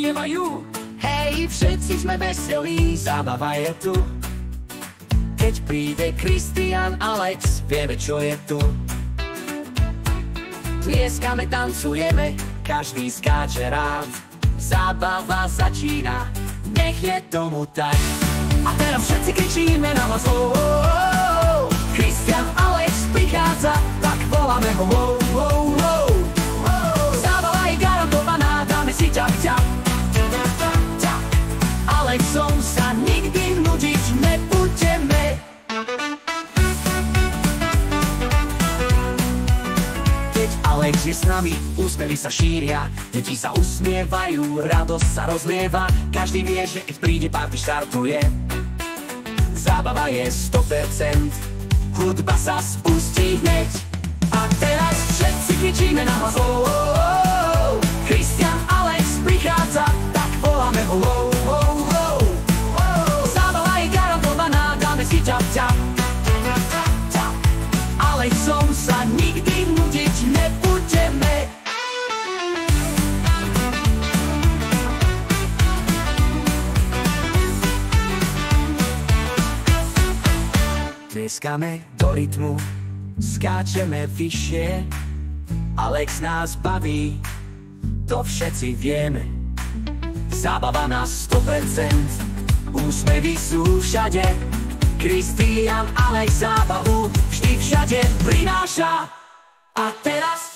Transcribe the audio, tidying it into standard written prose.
spievajú. Hej, všetci sme veselí, zábava je tu. Keď príde Kristián, Alex, vieme, čo je tu. Tlieskame, tancujeme, každý skáče rád. Zábava začína, nech je tomu tak. A teraz všetci kričíme na hlas, oh, oh, oh. Kristián, Alex prichádza, tak voláme ho, oh, oh, oh. Zábava je garantovaná, dáme si ťap, ťap. Alexom sa nikdy nudiť nebudeme. Keď Alex je s nami, úsmevy sa šíria, deti sa usmievajú, radosť sa rozlieva. Každý vie, že keď príde party, štartuje. Zábava je 100%, hudba sa spustí hneď. A teraz všetci kričíme na hlas, oh, oh, oh. Kristián, Alex prichádza, tak voláme ho, oh, oh, oh. Zábava je garantovaná, dáme si ťap, ťap. Alexom sa nikdy nudiť nebudeme. Tlieskame do rytmu, skáčeme vyššie. Alex nás baví, to všetci vieme. Zábava na 100%, úsmevy sú všade. Kristián, Alex zábavu vždy všade prináša. A teraz